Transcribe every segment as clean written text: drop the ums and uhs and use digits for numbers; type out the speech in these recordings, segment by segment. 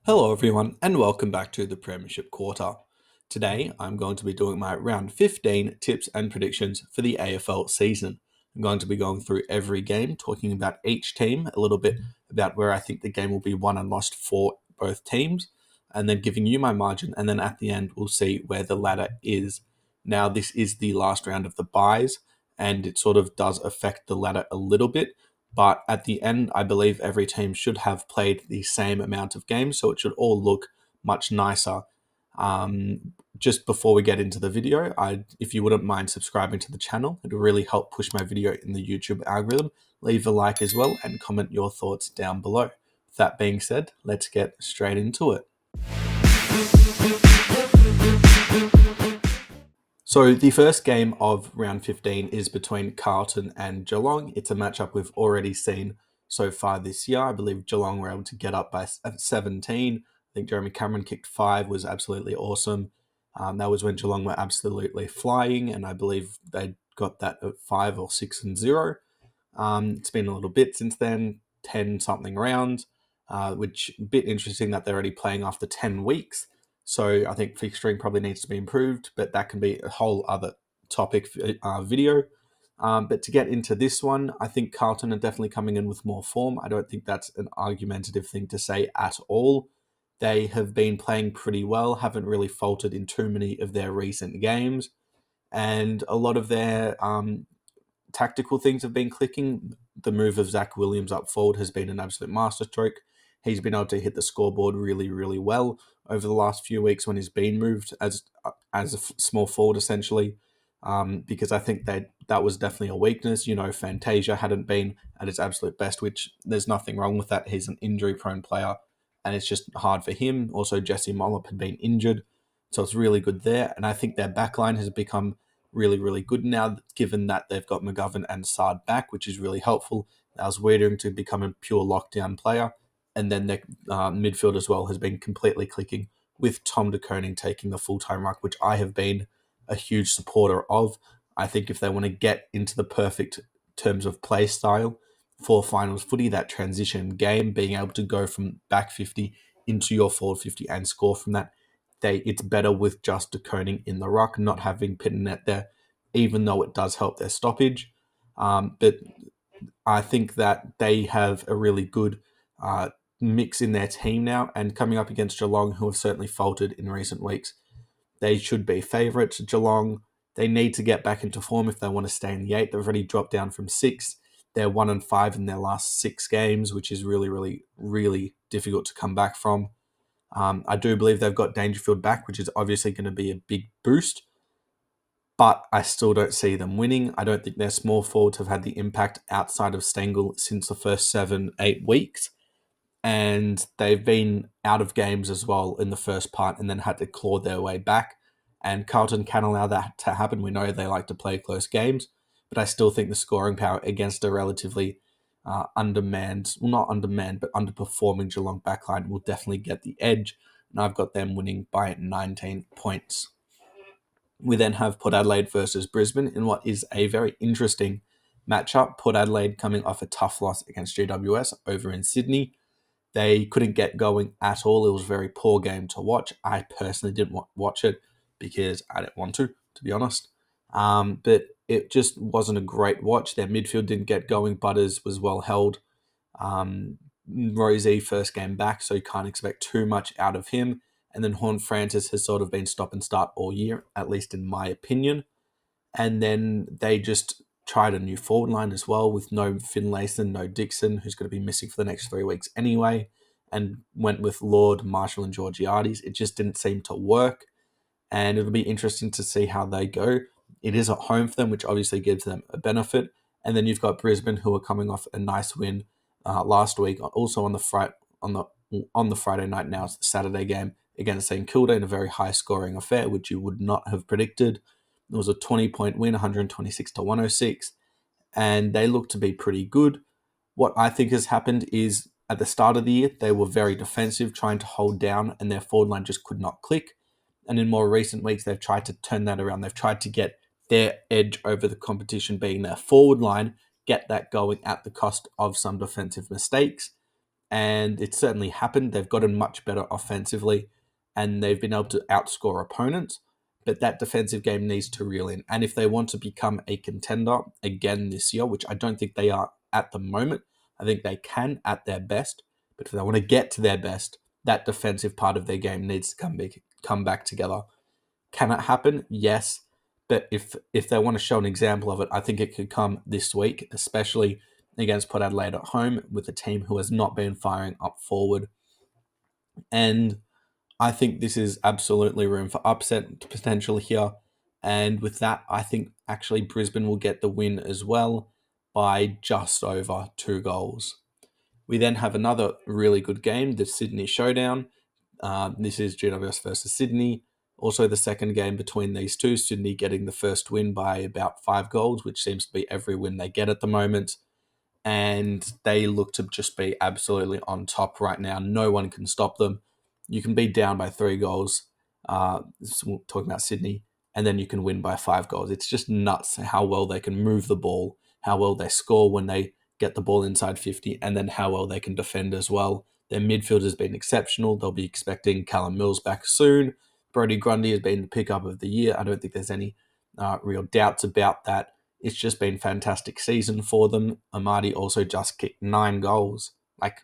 Hello, everyone, and welcome back to the Premiership Quarter. Today, I'm going to be doing my round 15 tips and predictions for the AFL season. I'm going to be going through every game, talking about each team, a little bit about where I think the game will be won and lost for both teams, and then giving you my margin. And then at the end, we'll see where the ladder is. Now, this is the last round of the buys, and it sort of does affect the ladder a little bit. But at the end, I believe every team should have played the same amount of games, so it should all look much nicer. Just before we get into the video, if you wouldn't mind subscribing to the channel, it would really help push my video in the YouTube algorithm. Leave a like as well and comment your thoughts down below. With that being said, let's get straight into it. So the first game of round 15 is between Carlton and Geelong. It's a matchup we've already seen so far this year. I believe Geelong were able to get up by 17. I think Jeremy Cameron kicked 5, was absolutely awesome. That was when Geelong were absolutely flying, and I believe they got that at 5 or 6 and 0. It's been a little bit since then, 10 something rounds, which a bit interesting that they're already playing after 10 weeks. So I think fixturing probably needs to be improved, but that can be a whole other topic video. But to get into this one, I think Carlton are definitely coming in with more form. I don't think that's an argumentative thing to say at all. They have been playing pretty well, haven't really faltered in too many of their recent games, and a lot of their tactical things have been clicking. The move of Zach Williams up forward has been an absolute masterstroke. He's been able to hit the scoreboard really, really well over the last few weeks when he's been moved as a small forward, essentially. Because I think that was definitely a weakness. Fantasia hadn't been at his absolute best, which there's nothing wrong with that. He's an injury-prone player, and it's just hard for him. Also, Jesse Mollop had been injured, so it's really good there. And I think their backline has become really, really good now, given that they've got McGovern and Sard back, which is really helpful. I was waiting to become a pure lockdown player. And then their midfield as well has been completely clicking, with Tom de Koning taking the full-time ruck, which I have been a huge supporter of. I think if they want to get into the perfect terms of play style for finals footy, that transition game, being able to go from back 50 into your forward 50 and score from that, it's better with just de Koning in the ruck, not having Pittonet there, even though it does help their stoppage. But I think that they have a really good mix in their team now, and coming up against Geelong, who have certainly faltered in recent weeks, they should be favourites. Geelong, they need to get back into form if they want to stay in the 8. They've already dropped down from 6. They're 1-5 in their last 6 games, which is really, really, really difficult to come back from. I do believe they've got Dangerfield back, which is obviously going to be a big boost, but I still don't see them winning. I don't think their small forwards have had the impact outside of Stengel since the first 7-8 weeks. And they've been out of games as well in the first part and then had to claw their way back. And Carlton can allow that to happen. We know they like to play close games, but I still think the scoring power against a relatively undermanned, well, not undermanned, but underperforming Geelong backline will definitely get the edge. And I've got them winning by 19 points. We then have Port Adelaide versus Brisbane in what is a very interesting matchup. Port Adelaide coming off a tough loss against GWS over in Sydney. They couldn't get going at all. It was a very poor game to watch. I personally didn't watch it because I didn't want to be honest. But it just wasn't a great watch. Their midfield didn't get going. Butters was well held. Rosie first game back, so you can't expect too much out of him. And then Horn Francis has sort of been stop and start all year, at least in my opinion. And then they just tried a new forward line as well with no Finlayson, no Dixon, who's going to be missing for the next 3 weeks anyway, and went with Lord, Marshall, and Georgiades. It just didn't seem to work, and it'll be interesting to see how they go. It is at home for them, which obviously gives them a benefit. And then you've got Brisbane, who are coming off a nice win last week, also on the Friday night. Now it's the Saturday game against St Kilda in a very high-scoring affair, which you would not have predicted. It was a 20-point win, 126 to 106, and they look to be pretty good. What I think has happened is at the start of the year, they were very defensive, trying to hold down, and their forward line just could not click. And in more recent weeks, they've tried to turn that around. They've tried to get their edge over the competition, being their forward line, get that going at the cost of some defensive mistakes. and it's certainly happened. They've gotten much better offensively, and they've been able to outscore opponents. But that defensive game needs to reel in. And if they want to become a contender again this year, which I don't think they are at the moment, I think they can at their best. But if they want to get to their best, that defensive part of their game needs to come back together. Can it happen? Yes. But if they want to show an example of it, I think it could come this week, especially against Port Adelaide at home with a team who has not been firing up forward. And I think this is absolutely room for upset potential here. And with that, I think actually Brisbane will get the win as well by just over 2 goals. We then have another really good game, the Sydney Showdown. This is GWS versus Sydney. Also, the second game between these two, Sydney getting the first win by about 5 goals, which seems to be every win they get at the moment. And they look to just be absolutely on top right now. No one can stop them. You can be down by 3 goals, talking about Sydney, and then you can win by 5 goals. It's just nuts how well they can move the ball, how well they score when they get the ball inside 50, and then how well they can defend as well. Their midfield has been exceptional. They'll be expecting Callum Mills back soon. Brodie Grundy has been the pickup of the year. I don't think there's any real doubts about that. It's just been a fantastic season for them. Amadi also just kicked 9 goals. Like,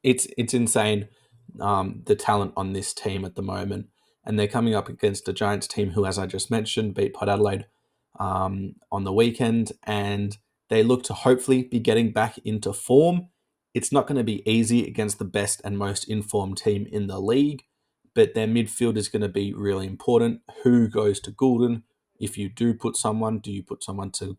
it's insane, the talent on this team at the moment. And they're coming up against a Giants team who, as I just mentioned, beat Port Adelaide on the weekend. And they look to hopefully be getting back into form. It's not going to be easy against the best and most informed team in the league, but their midfield is going to be really important. Who goes to Goulden? If you do put someone, do you put someone to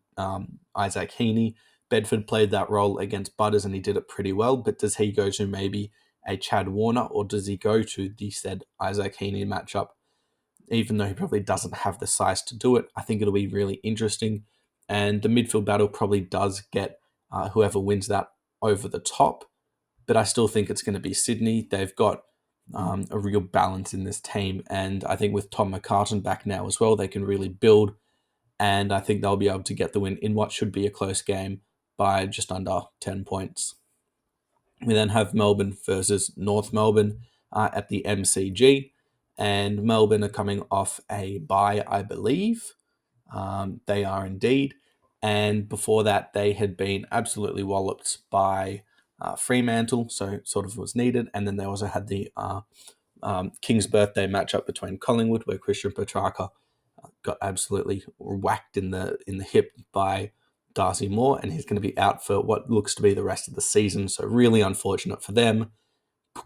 Isaac Heaney? Bedford played that role against Butters and he did it pretty well, but does he go to maybe a Chad Warner or does he go to the said Isaac Heaney matchup? Even though he probably doesn't have the size to do it, I think it'll be really interesting. And the midfield battle probably does get whoever wins that over the top, but I still think it's going to be Sydney. They've got a real balance in this team, and I think with Tom McCartan back now as well, they can really build, and I think they'll be able to get the win in what should be a close game by just under 10 points. We then have Melbourne versus North Melbourne at the MCG, and Melbourne are coming off a bye, I believe. They are indeed. And before that, they had been absolutely walloped by Fremantle, so sort of was needed. And then they also had the King's birthday matchup between Collingwood, where Christian Petrarca got absolutely whacked in the hip by Darcy Moore, and he's going to be out for what looks to be the rest of the season. So really unfortunate for them.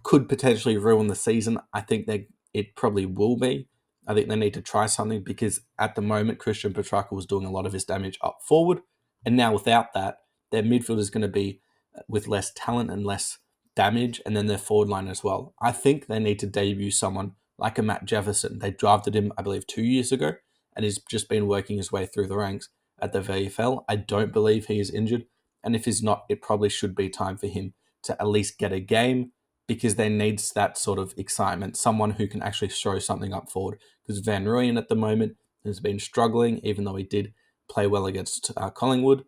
Could potentially ruin the season. I think it probably will be. I think they need to try something because at the moment Christian Petrarca was doing a lot of his damage up forward, and now without that, their midfield is going to be with less talent and less damage, and then their forward line as well. I think they need to debut someone like a Matt Jefferson. They drafted him, I believe, 2 years ago, and he's just been working his way through the ranks at the VFL. I don't believe he is injured, and if he's not, it probably should be time for him to at least get a game because they needs that sort of excitement, someone who can actually show something up forward. Because Van Rooyen at the moment has been struggling, even though he did play well against Collingwood.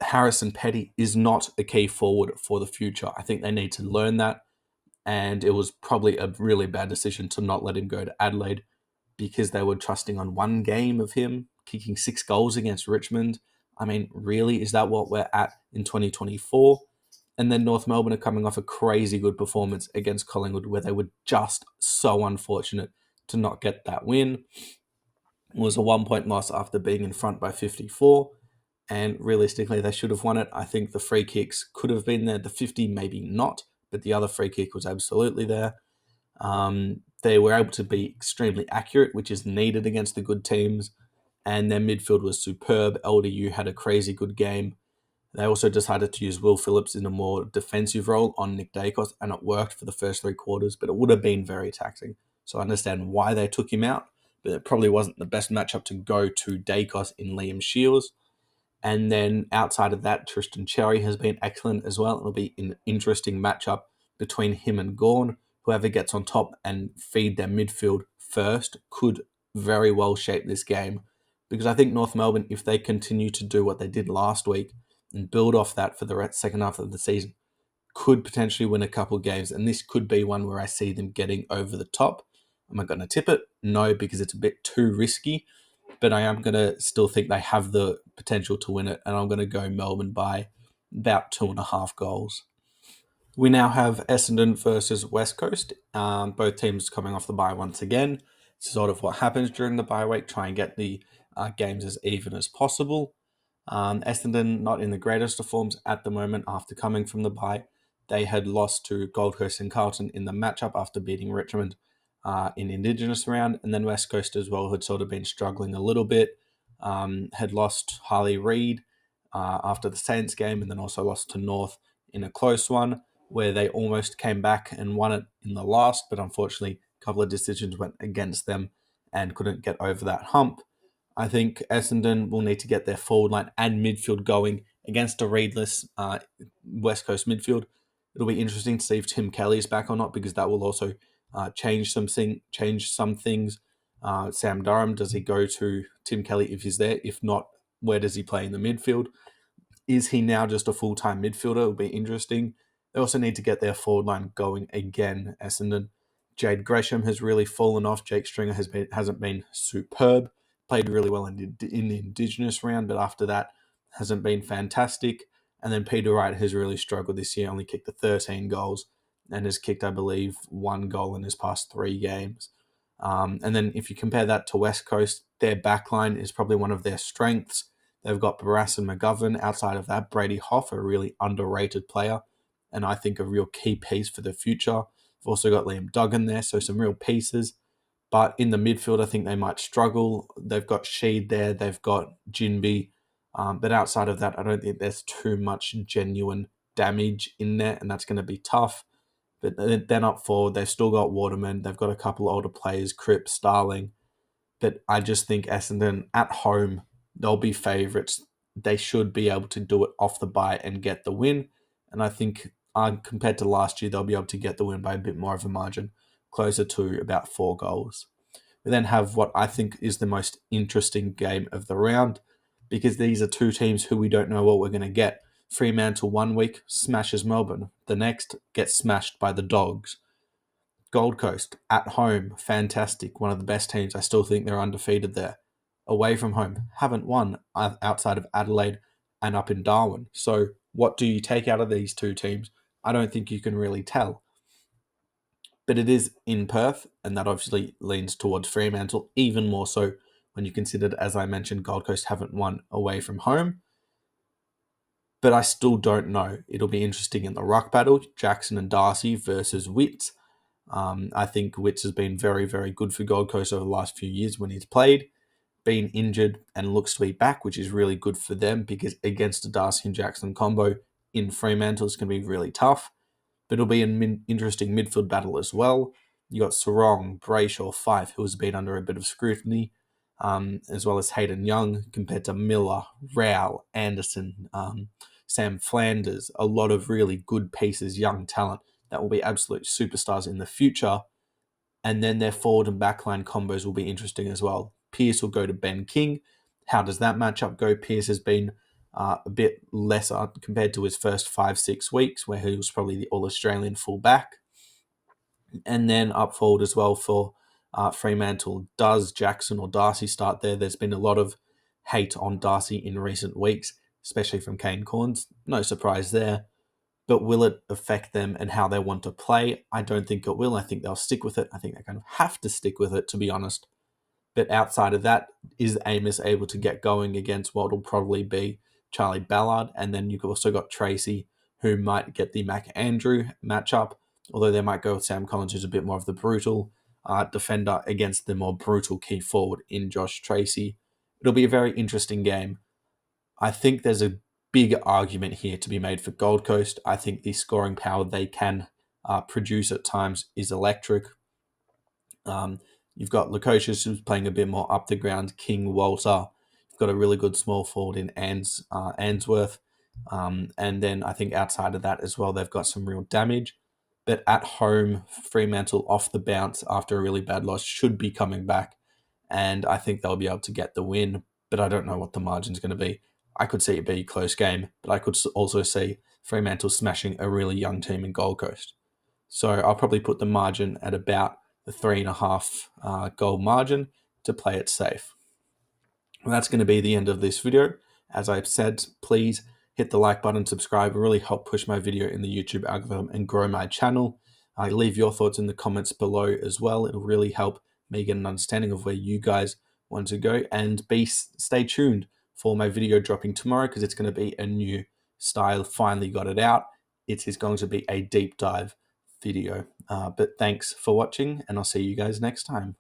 Harrison Petty is not a key forward for the future. I think they need to learn that, and it was probably a really bad decision to not let him go to Adelaide because they were trusting on one game of him kicking 6 goals against Richmond. I mean, really, is that what we're at in 2024? And then North Melbourne are coming off a crazy good performance against Collingwood where they were just so unfortunate to not get that win. It was a 1 point loss after being in front by 54. And realistically, they should have won it. I think the free kicks could have been there. The 50, maybe not, but the other free kick was absolutely there. They were able to be extremely accurate, which is needed against the good teams. And their midfield was superb. LDU had a crazy good game. They also decided to use Will Phillips in a more defensive role on Nick Dacos, and it worked for the first 3 quarters, but it would have been very taxing. So I understand why they took him out, but it probably wasn't the best matchup to go to Dacos in Liam Shields. And then outside of that, Tristan Cherry has been excellent as well. It'll be an interesting matchup between him and Gawn. Whoever gets on top and feed their midfield first could very well shape this game. Because I think North Melbourne, if they continue to do what they did last week and build off that for the second half of the season, could potentially win a couple games, and this could be one where I see them getting over the top. Am I going to tip it? No, because it's a bit too risky, but I am going to still think they have the potential to win it, and I'm going to go Melbourne by about 2.5 goals. We now have Essendon versus West Coast. Both teams coming off the bye once again. It's sort of what happens during the bye week. Try and get the games as even as possible. Essendon not in the greatest of forms at the moment after coming from the bye. They had lost to Gold Coast and Carlton in the matchup after beating Richmond in Indigenous round, and then West Coast as well had sort of been struggling a little bit. Had lost Harley Reid after the Saints game, and then also lost to North in a close one where they almost came back and won it in the last, but unfortunately, a couple of decisions went against them and couldn't get over that hump. I think Essendon will need to get their forward line and midfield going against a readless West Coast midfield. It'll be interesting to see if Tim Kelly is back or not, because that will also change some things. Sam Durham, does he go to Tim Kelly if he's there? If not, where does he play in the midfield? Is he now just a full-time midfielder? It'll be interesting. They also need to get their forward line going again, Essendon. Jade Gresham has really fallen off. Jake Stringer hasn't been superb. Played really well in the Indigenous round, but after that hasn't been fantastic. And then Peter Wright has really struggled this year, only kicked 13 goals and has kicked, I believe, 1 goal in his past 3 games. And then if you compare that to West Coast, their backline is probably one of their strengths. They've got Barras and McGovern. Outside of that, Brady Hoff, a really underrated player, and I think a real key piece for the future. We've also got Liam Duggan there, so some real pieces. But in the midfield, I think they might struggle. They've got Sheed there, they've got Jinby. But outside of that, I don't think there's too much genuine damage in there, and that's going to be tough. But then up forward, they've still got Waterman. They've got a couple older players, Cripps, Starling. But I just think Essendon at home, they'll be favourites. They should be able to do it off the bye and get the win. And I think compared to last year, they'll be able to get the win by a bit more of a margin, closer to about 4 goals. We then have what I think is the most interesting game of the round, because these are two teams who we don't know what we're going to get. Fremantle 1 week smashes Melbourne. The next gets smashed by the Dogs. Gold Coast at home, fantastic. One of the best teams. I still think they're undefeated there. Away from home, haven't won outside of Adelaide and up in Darwin. So, what do you take out of these two teams? I don't think you can really tell. But it is in Perth, and that obviously leans towards Fremantle, even more so when you consider, as I mentioned, Gold Coast haven't won away from home. But I still don't know. It'll be interesting in the ruck battle, Jackson and Darcy versus Witts. I think Witts has been very, very good for Gold Coast over the last few years when he's played, been injured and looks to be back, which is really good for them, because against the Darcy and Jackson combo in Fremantle, it's going to be really tough. But it'll be an interesting midfield battle as well. You got Sarong, Brayshaw, Fife, who has been under a bit of scrutiny, as well as Hayden Young compared to Miller, Rowell, Anderson, Sam Flanders. A lot of really good pieces, young talent that will be absolute superstars in the future. And then their forward and backline combos will be interesting as well. Pearce will go to Ben King. How does that matchup go? Pearce has been a bit lesser compared to his first 5-6 weeks, where he was probably the All-Australian fullback. And then up forward as well for Fremantle. Does Jackson or Darcy start there? There's been a lot of hate on Darcy in recent weeks, especially from Kane Corns. No surprise there. But will it affect them and how they want to play? I don't think it will. I think they'll stick with it. I think they kind of have to stick with it, to be honest. But outside of that, is Amos able to get going against what will probably be Charlie Ballard? And then you've also got Tracy, who might get the McAndrew matchup, although they might go with Sam Collins, who's a bit more of the brutal defender against the more brutal key forward in Josh Tracy. It'll be a very interesting game. I think there's a big argument here to be made for Gold Coast. I think the scoring power they can produce at times is electric. You've got Lukosius, who's playing a bit more up the ground, King, Walter. You've got a really good small forward in Answorth. And then I think outside of that as well, they've got some real damage. But at home, Fremantle off the bounce after a really bad loss should be coming back. And I think they'll be able to get the win. But I don't know what the margin's going to be. I could see it be a close game, but I could also see Fremantle smashing a really young team in Gold Coast. So I'll probably put the margin at about the 3.5 goal margin to play it safe. Well, that's going to be the end of this video. As I've said, please hit the like button, subscribe. It really help push my video in the YouTube algorithm and grow my channel. Leave your thoughts in the comments below as well. It'll really help me get an understanding of where you guys want to go. And stay tuned for my video dropping tomorrow, because it's going to be a new style. Finally got it out. It is going to be a deep dive video. But thanks for watching, and I'll see you guys next time.